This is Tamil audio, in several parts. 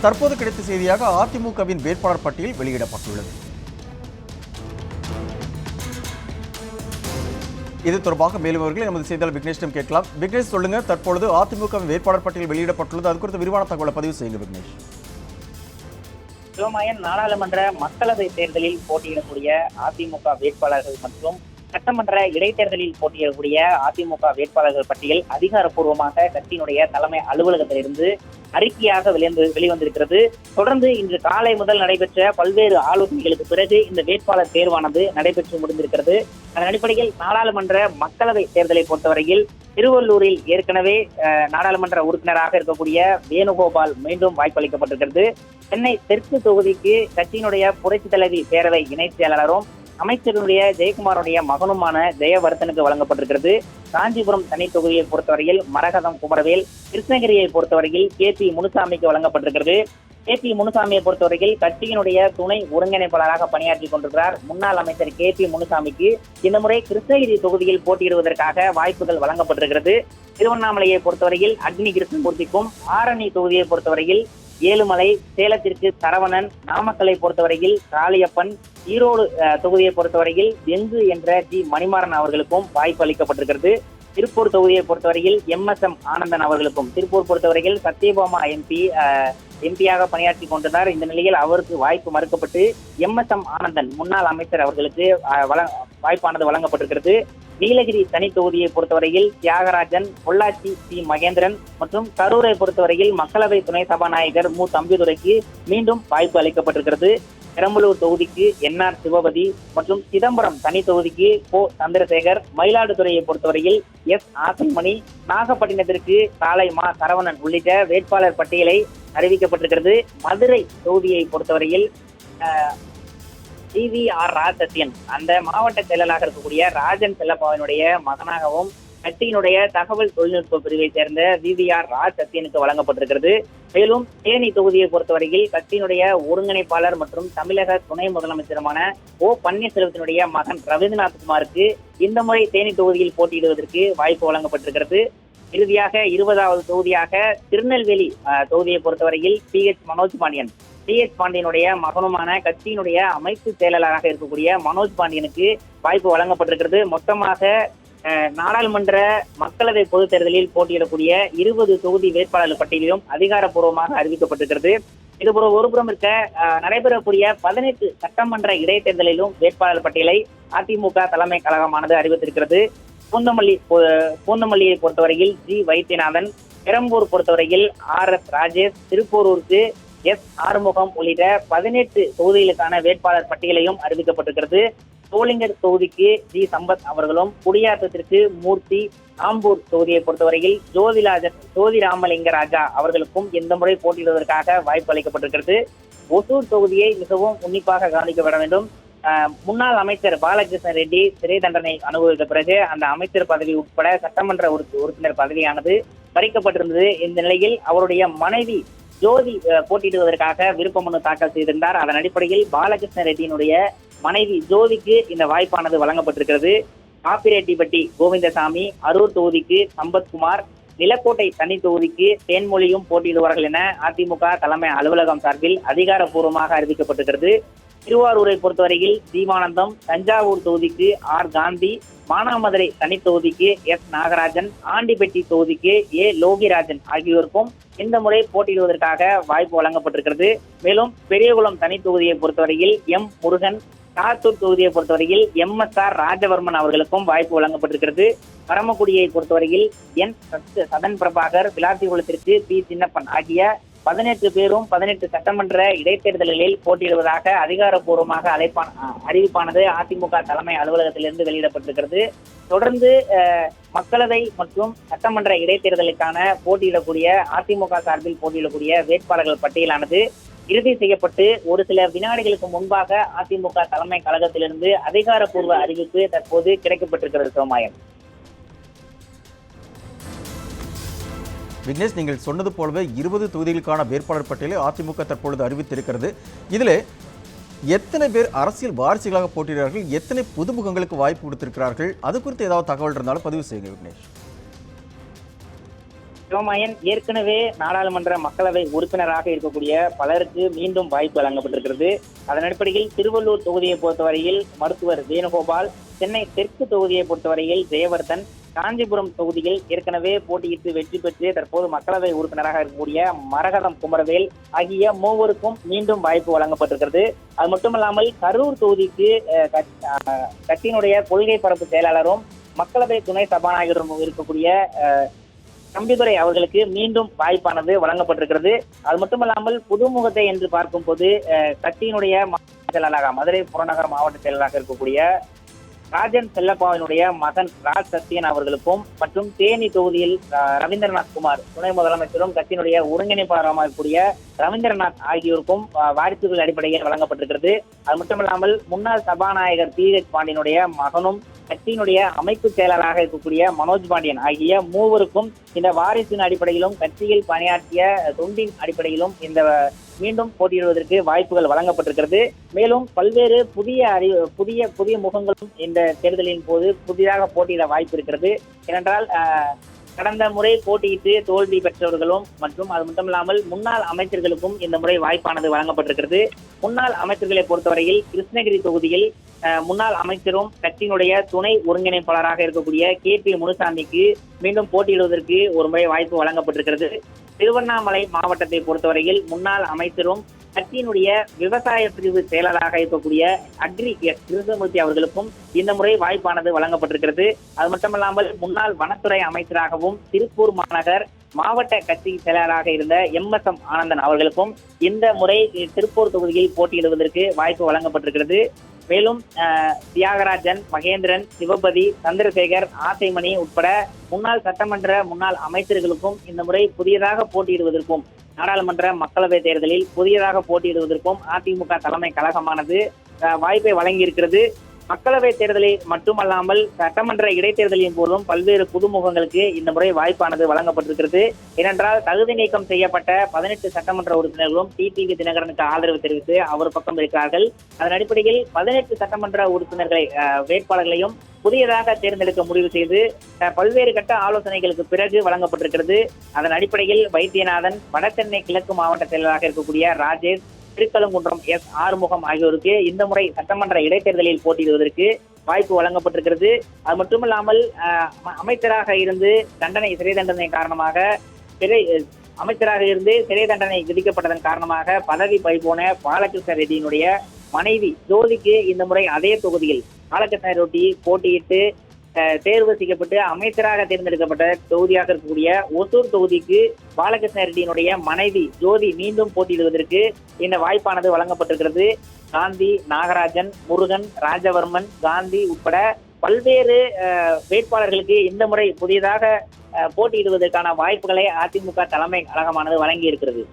தற்போது கிடைத்த செய்தியாக அதிமுகவின் வேட்பாளர் பட்டியல் வெளியிடப்பட்டுள்ளது. இது தொடர்பாக மேலும் அவர்கள் நமது செய்தியாளர் விக்னேஷிடம் கேட்கலாம். விக்னேஷ், சொல்லுங்க, தற்பொழுது அதிமுகவின் வேட்பாளர் பட்டியல் வெளியிடப்பட்டுள்ளது, அது குறித்த விரிவான தகவலை பதிவு செய்யுங்க விக்னேஷ். சிவமாயன் நாடாளுமன்ற மக்களவை தேர்தலில் போட்டியிடக்கூடிய அதிமுக வேட்பாளர்கள் மற்றும் சட்டமன்ற இடைத்தேர்தலில் போட்டியிடக்கூடிய அதிமுக வேட்பாளர்கள் பட்டியல் அதிகாரப்பூர்வமாக கட்சியினுடைய தலைமை அலுவலகத்திலிருந்து அறிக்கையாக வெளிவந்திருக்கிறது. தொடர்ந்து இன்று காலை முதல் நடைபெற்ற பல்வேறு ஆலோசனைகளுக்கு பிறகு இந்த வேட்பாளர் தேர்வானது நடைபெற்று முடிந்திருக்கிறது. அதன் அடிப்படையில் நாடாளுமன்ற மக்களவை தேர்தலை பொறுத்தவரையில் திருவள்ளூரில் ஏற்கனவே நாடாளுமன்ற உறுப்பினராக இருக்கக்கூடிய வேணுகோபால் மீண்டும் வாய்ப்பளிக்கப்பட்டிருக்கிறது. சென்னை தெற்கு தொகுதிக்கு கட்சியினுடைய புரட்சி தலைவி பேரவை இணைச் செயலாளரும் அமைச்சருடைய ஜெயக்குமாருடைய மகனுமான ஜெயவர்தனுக்கு வழங்கப்பட்டிருக்கிறது. காஞ்சிபுரம் தனி தொகுதியை பொறுத்தவரையில் மரகதம் குமரவேல், கிருஷ்ணகிரியை பொறுத்தவரையில் KP முனுசாமிக்கு வழங்கப்பட்டிருக்கிறது. KP முனுசாமியை பொறுத்தவரையில் கட்சியினுடைய துணை ஒருங்கிணைப்பாளராக பணியாற்றி கொண்டிருக்கிறார். முன்னாள் அமைச்சர் KP முனுசாமிக்கு இந்த முறை கிருஷ்ணகிரி தொகுதியில் போட்டியிடுவதற்காக வாய்ப்புகள் வழங்கப்பட்டிருக்கிறது. திருவண்ணாமலையை பொறுத்தவரையில் அக்னி கிருஷ்ணமூர்த்திக்கும், ஆரணி தொகுதியை பொறுத்தவரையில் ஏழுமலை, சேலத்திற்கு சரவணன், நாமக்கலை பொறுத்தவரையில் காளியப்பன், ஈரோடு தொகுதியை பொறுத்தவரையில் வெங்கு என்ற G மணிமாறன் அவர்களுக்கும் வாய்ப்பு அளிக்கப்பட்டிருக்கிறது. திருப்பூர் தொகுதியை பொறுத்தவரையில் MSM ஆனந்தன் அவர்களுக்கும், திருப்பூர் பொறுத்தவரையில் சத்யபாமா எம்பியாக பணியாற்றி கொண்டிருந்தார். இந்த நிலையில் அவருக்கு வாய்ப்பு மறுக்கப்பட்டு MSM ஆனந்தன் முன்னாள் அமைச்சர் அவர்களுக்கு வாய்ப்பானது வழங்கப்பட்டிருக்கிறது. நீலகிரி தனி தொகுதியை பொறுத்தவரையில் தியாகராஜன், பொள்ளாச்சி C மகேந்திரன் மற்றும் கரூரை பொறுத்தவரையில் மக்களவை துணை சபாநாயகர் மு தம்பிதுரைக்கு மீண்டும் வாய்ப்பு அளிக்கப்பட்டிருக்கிறது. பெரம்பலூர் தொகுதிக்கு NR சிவபதி மற்றும் சிதம்பரம் தனி தொகுதிக்கு கோ சந்திரசேகர், மயிலாடுதுறையை பொறுத்தவரையில் S ஆசைமணி, நாகப்பட்டினத்திற்கு காலை மா சரவணன் உள்ளிட்ட வேட்பாளர் பட்டியலை அறிவிக்கப்பட்டிருக்கிறது. மதுரை தொகுதியை பொறுத்தவரையில் CVR ராஜசத்யன், அந்த மாவட்ட செயலாளராக இருக்கக்கூடிய ராஜன் செல்லப்பாவினுடைய மகனாகவும் கட்சியினுடைய தகவல் தொழில்நுட்ப பிரிவை சேர்ந்த VVR ராஜசத்யனுக்கு வழங்கப்பட்டிருக்கிறது. மேலும் தேனி தொகுதியை பொறுத்தவரையில் கட்சியினுடைய ஒருங்கிணைப்பாளர் மற்றும் தமிழக துணை முதலமைச்சருமான O பன்னீர்செல்வத்தினுடைய மகன் ரவீந்திரநாத் குமாருக்கு இந்த முறை தேனி தொகுதியில் போட்டியிடுவதற்கு வாய்ப்பு வழங்கப்பட்டிருக்கிறது. இறுதியாக 20வது தொகுதியாக திருநெல்வேலி தொகுதியை பொறுத்தவரையில் PH மனோஜ் பாண்டியன், PH பாண்டியனுடைய மகனுமான கட்சியினுடைய அமைப்பு செயலாளராக இருக்கக்கூடிய மனோஜ் பாண்டியனுக்கு வாய்ப்பு வழங்கப்பட்டிருக்கிறது. மொத்தமாக நாடாளுமன்ற மக்களவை பொதுத் தேர்தலில் போட்டியிடக்கூடிய 20 தொகுதி வேட்பாளர்கள் பட்டியலிலும் அதிகாரப்பூர்வமாக அறிவிக்கப்பட்டிருக்கிறது. இது ஒருபுறம் இருக்க நடைபெறக்கூடிய 18 சட்டமன்ற இடைத்தேர்தலிலும் வேட்பாளர் பட்டியலை அதிமுக தலைமை கழகமானது அறிவித்திருக்கிறது. பூந்தமல்லியை பொறுத்தவரையில் G வைத்தியநாதன், பெரம்பூர் பொறுத்தவரையில் RS ராஜேஷ், திருப்பூருக்கு S ஆறுமுகம் உள்ளிட்ட 18 தொகுதிகளுக்கான வேட்பாளர் பட்டியலையும் அறிவிக்கப்பட்டிருக்கிறது. சோளிங்கர் தொகுதிக்கு G சம்பத் அவர்களும், குடியாத்தத்திற்கு மூர்த்தி, ஆம்பூர் தொகுதியை பொறுத்தவரையில் ஜோதி ராமலிங்க ராஜா அவர்களுக்கும் இந்த முறை போட்டியிடுவதற்காக வாய்ப்பு அளிக்கப்பட்டிருக்கிறது. ஒசூர் தொகுதியை மிகவும் உன்னிப்பாக கவனிக்கப்பட வேண்டும். முன்னாள் அமைச்சர் பாலகிருஷ்ண ரெட்டி சிறை தண்டனை அனுபவித்த பிறகு அந்த அமைச்சர் பதவி உட்பட சட்டமன்ற உறுப்பினர் பதவியானது பறிக்கப்பட்டிருந்தது. இந்த நிலையில் அவருடைய மனைவி ஜோதி போட்டியிடுவதற்காக விருப்ப மனு தாக்கல் செய்திருந்தார். அதன் அடிப்படையில் பாலகிருஷ்ண ரெட்டியினுடைய மனைவி ஜோதிக்கு இந்த வாய்ப்பானது வழங்கப்பட்டிருக்கிறது. காப்பிரெட்டிப்பட்டி கோவிந்தசாமி, அரூர் தொகுதிக்கு சம்பத்குமார், நிலக்கோட்டை தனி தொகுதிக்கு தேன்மொழியும் போட்டியிடுவார்கள் என அதிமுக தலைமை அலுவலகம் சார்பில் அதிகாரப்பூர்வமாக அறிவிக்கப்பட்டிருக்கிறது. திருவாரூரை பொறுத்தவரையில் தீவானந்தம், தஞ்சாவூர் தொகுதிக்கு R காந்தி, மானாமதுரை தனி தொகுதிக்கு S நாகராஜன், ஆண்டிப்பட்டி தொகுதிக்கு A லோகிராஜன் ஆகியோருக்கும் இந்த முறை போட்டியிடுவதற்காக வாய்ப்பு வழங்கப்பட்டிருக்கிறது. மேலும் பெரியகுளம் தனி தொகுதியை பொறுத்தவரையில் M முருகன், சாத்தூர் தொகுதியை பொறுத்தவரையில் MSR ராஜவர்மன் அவர்களுக்கும் வாய்ப்பு வழங்கப்பட்டிருக்கிறது. பரமக்குடியை பொறுத்தவரையில் N சதன் பிரபாகர், விளாத்திகுளத்திற்கு P சின்னப்பன் ஆகிய 18 பேரும் 18 சட்டமன்ற இடைத்தேர்தல்களில் போட்டியிடுவதாக அதிகாரப்பூர்வமாக அறிவிப்பானது அதிமுக தலைமை அலுவலகத்திலிருந்து வெளியிடப்பட்டிருக்கிறது. தொடர்ந்து மக்களவை மற்றும் சட்டமன்ற இடைத்தேர்தலுக்கான போட்டியிடக்கூடிய அதிமுக சார்பில் போட்டியிடக்கூடிய வேட்பாளர்கள் பட்டியலானது இறுதி செய்யப்பட்டு ஒரு சில வினாடிகளுக்கு முன்பாக அதிமுக தலைமை கழகத்திலிருந்து அதிகாரப்பூர்வ அறிவிப்பு தற்போது கிடைக்கப்பட்டிருக்கிறது. சோமாயன், விக்னேஷ், நீங்கள் சொன்னது போலவே 20 தொகுதிகளுக்கான வேட்பாளர் பட்டியலை அதிமுக தற்பொழுது அறிவித்திருக்கிறது. இதில் எத்தனை பேர் அரசியல் வாரிசுகளாக போட்டியிடுகிறார்கள், எத்தனை புதுமுகங்களுக்கு வாய்ப்பு கொடுத்திருக்கிறார்கள், அது குறித்து ஏதாவது தகவல் இருந்தாலும் பதிவு செய்யுங்க விக்னேஷ். சிவமாயன், ஏற்கனவே நாடாளுமன்ற மக்களவை உறுப்பினராக இருக்கக்கூடிய பலருக்கு மீண்டும் வாய்ப்பு வழங்கப்பட்டிருக்கிறது. அதன் அடிப்படையில் திருவள்ளூர் தொகுதியை பொறுத்தவரையில் மருத்துவர் வேணுகோபால், சென்னை தெற்கு தொகுதியை பொறுத்தவரையில் ஜெயவர்தன், காஞ்சிபுரம் தொகுதியில் ஏற்கனவே போட்டியிட்டு வெற்றி பெற்று தற்போது மக்களவை உறுப்பினராக இருக்கக்கூடிய மரகதம் குமரவேல் ஆகிய மூவருக்கும் மீண்டும் வாய்ப்பு வழங்கப்பட்டிருக்கிறது. அது மட்டுமல்லாமல் கரூர் தொகுதிக்கு கட்சியினுடைய கொள்கை பரப்பு செயலாளரும் மக்களவை துணை சபாநாயகரும் இருக்கக்கூடிய தம்பிதுரை அவர்களுக்கு மீண்டும் வாய்ப்பானது வழங்கப்பட்டிருக்கிறது. அது மட்டுமல்லாமல் புதுமுகத்தை என்று பார்க்கும் போது கட்சியினுடைய செயலாளராக மதுரை புறநகர் மாவட்ட செயலாளராக இருக்கக்கூடிய ராஜன் செல்லப்பாவினுடைய மகன் ராஜ் சத்யன் அவர்களுக்கும் மற்றும் தேனி தொகுதியில் ரவீந்திரநாத் குமார் துணை முதலமைச்சரும் கட்சியினுடைய ஒருங்கிணைப்பாளராக இருக்கக்கூடிய ரவீந்திரநாத் ஆகியோருக்கும் வாரிசுகள் அடிப்படையில் வழங்கப்பட்டிருக்கிறது. அது மட்டுமல்லாமல் முன்னாள் சபாநாயகர் PH பாண்டியனுடைய மகனும் கட்சியினுடைய அமைப்பு செயலராக இருக்கக்கூடிய மனோஜ் பாண்டியன் ஆகிய மூவருக்கும் இந்த வாரிசின் அடிப்படையிலும் கட்சியில் பணியாற்றிய தொண்டின் அடிப்படையிலும் இந்த மீண்டும் போட்டியிடுவதற்கு வாய்ப்புகள் வழங்கப்பட்டிருக்கிறது. மேலும் பல்வேறு புதிய முகங்களும் இந்த தேர்தலின் போது புதிதாக போட்டியிட வாய்ப்பு இருக்கிறது. ஏனென்றால் கடந்த முறை போட்டியிட்டு தோல்வி பெற்றவர்களும் மற்றும் அது மட்டுமில்லாமல் முன்னாள் அமைச்சர்களுக்கும் இந்த முறை வாய்ப்பானது வழங்கப்பட்டிருக்கிறது. முன்னாள் அமைச்சர்களை பொறுத்தவரையில் கிருஷ்ணகிரி தொகுதியில் முன்னாள் அமைச்சரும் கட்சியினுடைய துணை ஒருங்கிணைப்பாளராக இருக்கக்கூடிய KP முனுசாமிக்கு மீண்டும் போட்டியிடுவதற்கு ஒரு முறை வாய்ப்பு வழங்கப்பட்டிருக்கிறது. திருவண்ணாமலை மாவட்டத்தை பொறுத்தவரையில் முன்னாள் அமைச்சரும் கட்சியினுடைய விவசாய பிரிவு செயலராக இருக்கக்கூடிய அக்ரி கிருஷ்ணமூர்த்தி அவர்களுக்கும் இந்த முறை வாய்ப்பானது வழங்கப்பட்டிருக்கிறது. அது மட்டுமல்லாமல் முன்னாள் வனத்துறை அமைச்சராகவும் திருப்பூர் மாநகர் மாவட்ட கட்சி செயலராக இருந்த MSM ஆனந்தன் அவர்களுக்கும் இந்த முறை திருப்பூர் தொகுதியில் போட்டியிடுவதற்கு வாய்ப்பு வழங்கப்பட்டிருக்கிறது. மேலும் தியாகராஜன், மகேந்திரன், சிவபதி, சந்திரசேகர், ஆசைமணி உட்பட முன்னாள் சட்டமன்ற முன்னாள் அமைச்சர்களுக்கும் இந்த முறை புதியதாக போட்டியிடுவதற்கும் நாடாளுமன்ற மக்களவை தேர்தலில் புதியதாக போட்டியிடுவதற்கும் அதிமுக தலைமை கழகமானது வாய்ப்பை வழங்கியிருக்கிறது. மக்களவை தேர்தலை மட்டுமல்லாமல் சட்டமன்ற இடைத்தேர்தலின் போதும் பல்வேறு புதுமுகங்களுக்கு இந்த முறை வாய்ப்பானது வழங்கப்பட்டிருக்கிறது. ஏனென்றால் தகுதி நீக்கம் செய்யப்பட்ட 18 சட்டமன்ற உறுப்பினர்களும் TTV தினகரனுக்கு ஆதரவு தெரிவித்து அவர் பக்கம் இருக்கிறார்கள். அதன் அடிப்படையில் 18 சட்டமன்ற உறுப்பினர்களை வேட்பாளர்களையும் புதியதாக தேர்ந்தெடுக்க முடிவு செய்து பல்வேறு கட்ட ஆலோசனைகளுக்கு பிறகு வழங்கப்பட்டிருக்கிறது. அதன் அடிப்படையில் வைத்தியநாதன், வடசென்னை கிழக்கு மாவட்ட செயலராக இருக்கக்கூடிய ராஜேஷ், திருக்கழுங்குன்றம் ஆறுமுகம் ஆகியோருக்கு இந்த முறை சட்டமன்ற இடைத்தேர்தலில் போட்டியிடுவதற்கு வாய்ப்பு வழங்கப்பட்டிருக்கிறது. அது மட்டுமல்லாமல் அமைச்சராக இருந்து சிறை தண்டனை காரணமாக அமைச்சராக இருந்து சிறை தண்டனை விதிக்கப்பட்டதன் காரணமாக பதவி பறிபோன பாலகிருஷ்ண ரெட்டியினுடைய மனைவி ஜோதிக்கு இந்த முறை அதே தொகுதியில் பாலகிருஷ்ண ரெட்டி போட்டியிட்டு தேர்வு செய்யப்பட்டு அமைச்சராக தேர்ந்தெடுக்கப்பட்ட தொகுதியாக இருக்கக்கூடிய ஒசூர் தொகுதிக்கு பாலகிருஷ்ண ரெட்டியினுடைய மனைவி ஜோதி மீண்டும் போட்டியிடுவதற்கு இந்த வாய்ப்பானது வழங்கப்பட்டிருக்கிறது. காந்தி, நாகராஜன், முருகன், ராஜவர்மன், காந்தி உட்பட பல்வேறு வேட்பாளர்களுக்கு இந்த முறை புதியதாக போட்டியிடுவதற்கான வாய்ப்புகளை அதிமுக தலைமை கழகமானது வழங்கி இருக்கிறது.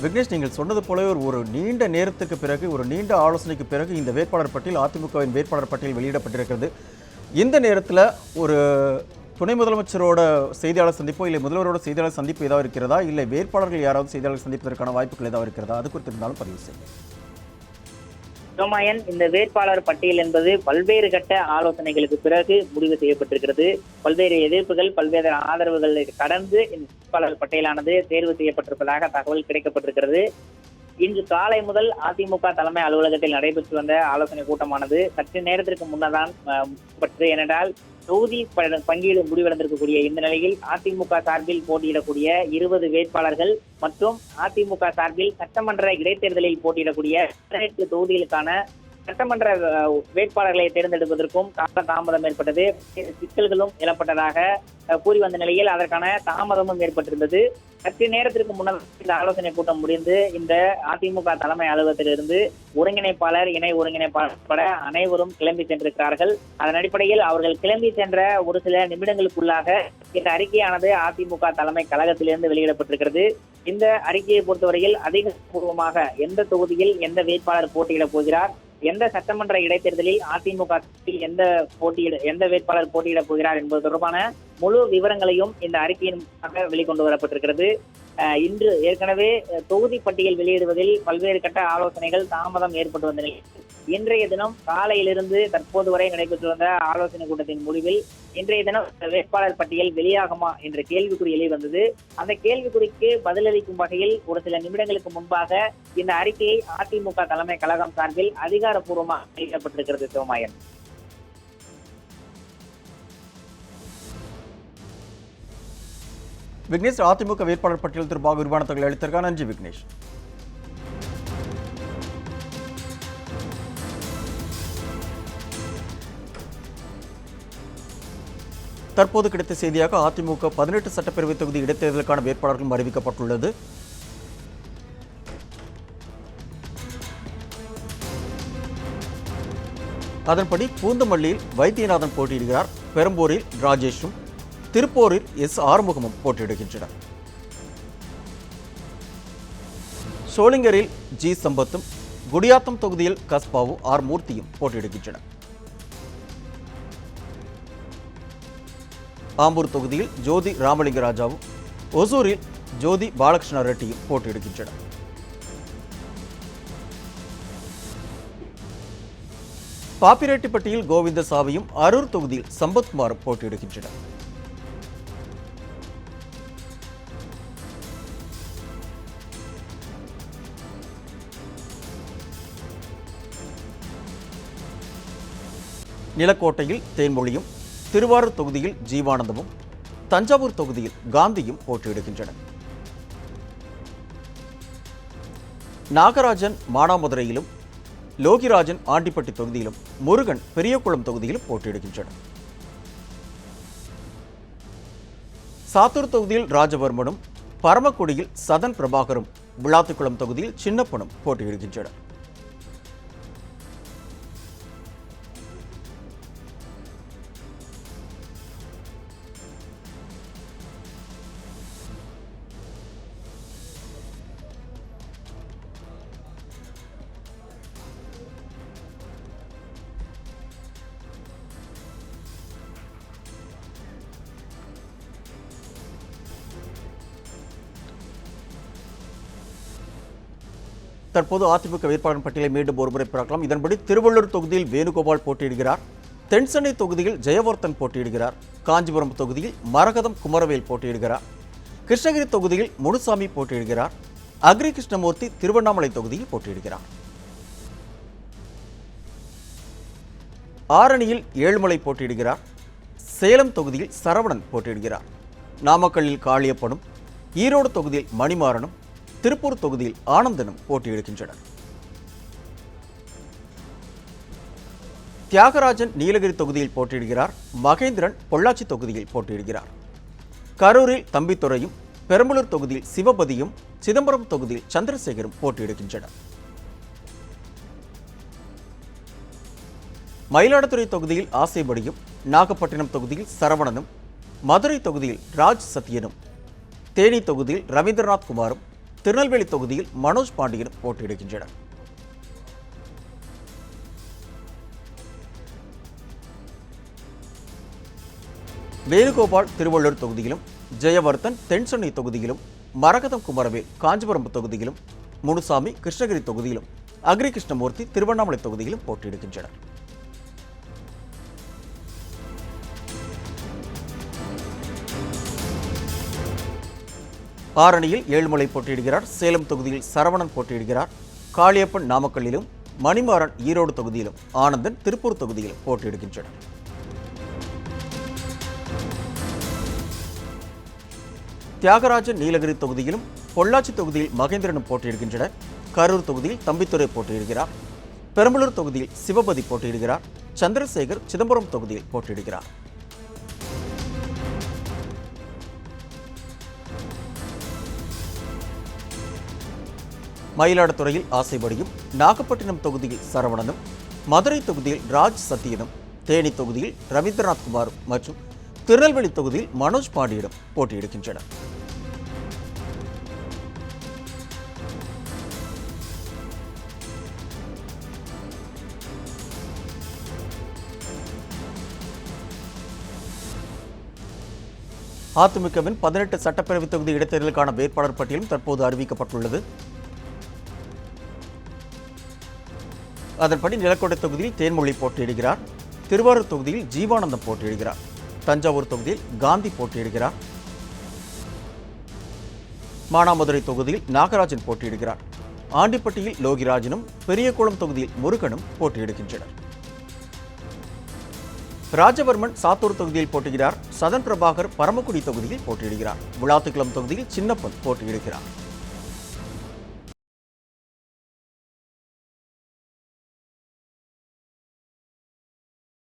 விக்னேஷ், நீங்கள் சொன்னது போலவே ஒரு நீண்ட நேரத்துக்கு பிறகு, ஒரு நீண்ட ஆலோசனைக்கு பிறகு இந்த வேட்பாளர் பட்டியல், அதிமுகவின் வேட்பாளர் பட்டியல் வெளியிடப்பட்டிருக்கிறது. இந்த நேரத்தில் ஒரு துணை முதலமைச்சரோட செய்தியாளர் சந்திப்போ இல்லை முதல்வரோட செய்தியாளர் சந்திப்பு ஏதாவது இருக்கிறதா, இல்லை வேட்பாளர்கள் யாராவது செய்தியாளர் சந்திப்பதற்கான வாய்ப்புகள் ஏதாவது இருக்கிறதா, அது குறித்து இருந்தாலும் பதிவு செய்யுங்கள். சோமாயன், இந்த வேட்பாளர் பட்டியல் என்பது பல்வேறு கட்ட ஆலோசனைகளுக்கு பிறகு முடிவு செய்யப்பட்டிருக்கிறது. பல்வேறு எதிர்ப்புகள், பல்வேறு ஆதரவுகளை கடந்து இந்த வேட்பாளர் பட்டியலானது தேர்வு செய்யப்பட்டிருப்பதாக தகவல் கிடைக்கப்பட்டிருக்கிறது. இன்று காலை முதல் அதிமுக தலைமை அலுவலகத்தில் நடைபெற்று வந்த ஆலோசனை கூட்டமானது சற்று நேரத்திற்கு முன்னதான் ஏனென்றால் தொகுதி பங்கீடு முடிவடைந்திருக்கக்கூடிய இந்த நிலையில் அதிமுக சார்பில் போட்டியிடக்கூடிய 20 வேட்பாளர்கள் மற்றும் அதிமுக சார்பில் சட்டமன்ற இடைத்தேர்தலில் போட்டியிடக்கூடிய 18 தொகுதிகளுக்கான சட்டமன்ற வேட்பாளர்களை தேர்ந்தெடுப்பதற்கும் கால தாமதம் ஏற்பட்டது. சிக்கல்களும் எழப்பட்டதாக கூறி வந்த நிலையில் அதற்கான தாமதமும் ஏற்பட்டிருந்தது. சற்று நேரத்திற்கு முன்னர் இந்த ஆலோசனை கூட்டம் முடிந்து இந்த அதிமுக தலைமை அலுவலகத்திலிருந்து ஒருங்கிணைப்பாளர், இணை ஒருங்கிணைப்பாளர் உட்பட அனைவரும் கிளம்பி சென்றிருக்கிறார்கள். அதன் அடிப்படையில் அவர்கள் கிளம்பி சென்ற ஒரு சில நிமிடங்களுக்குள்ளாக இந்த அறிக்கையானது அதிமுக தலைமை கழகத்திலிருந்து வெளியிடப்பட்டிருக்கிறது. இந்த அறிக்கையை பொறுத்தவரையில் அதிகாரப்பூர்வமாக எந்த தொகுதியில் எந்த வேட்பாளர் போட்டியிடப் போகிறார், எந்த சட்டமன்ற இடைத்தேர்தலில் அதிமுக எந்த வேட்பாளர் போட்டியிடப் போகிறார் என்பது தொடர்பான முழு விவரங்களையும் இந்த அறிக்கையின் வெளிக்கொண்டு வரப்பட்டிருக்கிறது. இன்று ஏற்கனவே தொகுதி பட்டியல் வெளியிடுவதில் பல்வேறு கட்ட ஆலோசனைகள் தாமதம் ஏற்பட்டு வந்த நிலையில் இன்றைய தினம் காலையிலிருந்து தற்போது வரை நடைபெற்று வந்த ஆலோசனை கூட்டத்தின் முடிவில் இன்றைய தினம் வேட்பாளர் பட்டியல் வெளியாகுமா என்ற கேள்விக்குறி எழுவந்தது. அந்த கேள்விக்குறிக்கு பதிலளிக்கும் வகையில் ஒரு சில நிமிடங்களுக்கு முன்பாக இந்த அறிக்கையை அதிமுக தலைமை கழகம் சார்பில் அதிகாரப்பூர்வமாக வெளியிடப்பட்டிருக்கிறது. சிவமாயன், விக்னேஷ், அதிமுக வேட்பாளர் பட்டியல் தொடர்பாக விரிவான தகவல் அளித்திருக்கார். நன்றி விக்னேஷ். தற்போது கிடைத்த செய்தியாக அதிமுக 18 சட்டப்பேரவை தொகுதி இடைத்தேர்தலுக்கான வேட்பாளர்களும் அறிவிக்கப்பட்டுள்ளது. அதன்படி பூந்தமல்லியில் வைத்தியநாதன் போட்டியிடுகிறார், பெரம்பூரில் ராஜேஷும், திருப்பூரில் எஸ் ஆறுமுகமும் போட்டியிடுகின்றனர். சோளிங்கரில் ஜி சம்பத்தும், குடியாத்தம் தொகுதியில் கஸ்பாவும் ஆர் மூர்த்தியும் போட்டியிடுகின்றனர். ஆம்பூர் தொகுதியில் ஜோதி ராமலிங்கராஜாவும், ஒசூரில் ஜோதி பாலகிருஷ்ண ரெட்டியும் போட்டியிடுகின்றனர். பாப்பிரெட்டிப்பட்டியில் கோவிந்தசாமியும், அரூர் தொகுதியில் சம்பத்குமாரும் போட்டியிடுகின்றனர். நிலக்கோட்டையில் தேன்மொழியும், திருவாரூர் தொகுதியில் ஜீவானந்தமும், தஞ்சாவூர் தொகுதியில் காந்தியும் போட்டியிடுகின்றனர். நாகராஜன் மானாமதுரையிலும், லோகிராஜன் ஆண்டிப்பட்டி தொகுதியிலும், முருகன் பெரியகுளம் தொகுதியிலும் போட்டியிடுகின்றனர். சாத்தூர் தொகுதியில் ராஜவர்மனும், பரமக்குடியில் சதன் பிரபாகரும், விளாத்திக்குளம் தொகுதியில் சின்னப்பனும் போட்டியிடுகின்றனர். தற்போது அதிமுக வேட்பாளர் பட்டியலை மீண்டும் ஒருமுறை பார்க்கலாம். இதன்படி திருவள்ளூர் தொகுதியில் வேணுகோபால் போட்டியிடுகிறார், தென்சென்னை தொகுதியில் ஜெயவர்தன் போட்டியிடுகிறார், காஞ்சிபுரம் தொகுதியில் மரகதம் குமரவேல் போட்டியிடுகிறார், கிருஷ்ணகிரி தொகுதியில் முனுசாமி போட்டியிடுகிறார், அக்ரி கிருஷ்ணமூர்த்தி திருவண்ணாமலை தொகுதியில் போட்டியிடுகிறார். ஆரணியில் ஏழுமலை போட்டியிடுகிறார், சேலம் தொகுதியில் சரவணன் போட்டியிடுகிறார், நாமக்கல்லில் காளியப்பனும், ஈரோடு தொகுதியில் மணிமாறனும், திருப்பூர் தொகுதியில் ஆனந்தனும் போட்டியிடுகின்றனர். தியாகராஜன் நீலகிரி தொகுதியில் போட்டியிடுகிறார், மகேந்திரன் பொள்ளாச்சி தொகுதியில் போட்டியிடுகிறார், கரூரில் தம்பித்துறையும், பெரம்பலூர் தொகுதியில் சிவபதியும், சிதம்பரம் தொகுதியில் சந்திரசேகரும் போட்டியிடுகின்றனர். மயிலாடுதுறை தொகுதியில் ஆசைபடியும், நாகப்பட்டினம் தொகுதியில் சரவணனும், மதுரை தொகுதியில் ராஜ் சத்யனும், தேனி தொகுதியில் ரவீந்திரநாத் குமாரும், திருநெல்வேலி தொகுதியில் மனோஜ் பாண்டியனும் போட்டியிடுகின்றனர். வேணுகோபால் திருவள்ளூர் தொகுதியிலும், ஜெயவர்தன் தென்சென்னை தொகுதியிலும், மரகதம் குமரவேல் காஞ்சிபுரம் தொகுதியிலும், முனுசாமி கிருஷ்ணகிரி தொகுதியிலும், அக்ரி கிருஷ்ணமூர்த்தி திருவண்ணாமலை தொகுதியிலும் போட்டியிடுகின்றனர். ஆரணியில் ஏழுமலை போட்டியிடுகிறார், சேலம் தொகுதியில் சரவணன் போட்டியிடுகிறார், காளியப்பன் நாமக்கல்லிலும், மணிமாறன் ஈரோடு தொகுதியிலும், ஆனந்தன் திருப்பூர் தொகுதியிலும் போட்டியிடுகின்றனர். தியாகராஜன் நீலகிரி தொகுதியிலும், பொள்ளாச்சி தொகுதியில் மகேந்திரனும் போட்டியிடுகின்றனர், கரூர் தொகுதியில் தம்பித்துறை போட்டியிடுகிறார், பெரம்பலூர் தொகுதியில் சிவபதி போட்டியிடுகிறார், சந்திரசேகர் சிதம்பரம் தொகுதியில் போட்டியிடுகிறார். மயிலாடுதுறையில் ஆசைபடியும், நாகப்பட்டினம் தொகுதியில் சரவணனும், மதுரை தொகுதியில் ராஜ் சத்யனும், தேனி தொகுதியில் ரவீந்திரநாத் குமாரும் மற்றும் திருநெல்வேலி தொகுதியில் மனோஜ் பாண்டியனும் போட்டியிடுகின்றனர். அதிமுகவின் 18 சட்டப்பேரவை தொகுதி இடைத்தேர்தலுக்கான வேட்பாளர் பட்டியலும் தற்போது அறிவிக்கப்பட்டுள்ளது. அதன்படி நிலக்கோட்டை தொகுதியில் தேன்மொழி போட்டியிடுகிறார். திருவாரூர் தொகுதியில் ஜீவானந்தம் போட்டியிடுகிறார். தஞ்சாவூர் தொகுதியில் காந்தி போட்டியிடுகிறார். மானாமதுரை தொகுதியில் நாகராஜன் போட்டியிடுகிறார். ஆண்டிப்பட்டியில் லோகிராஜனும் பெரியகுளம் தொகுதியில் முருகனும் போட்டியிடுகின்றனர். ராஜவர்மன் சாத்தூர் தொகுதியில் போட்டியிடுகிறார். சதன் பிரபாகர் பரமக்குடி தொகுதியில் போட்டியிடுகிறார். விளாத்துக்குளம் தொகுதியில் சின்னப்பன் போட்டியிடுகிறார்.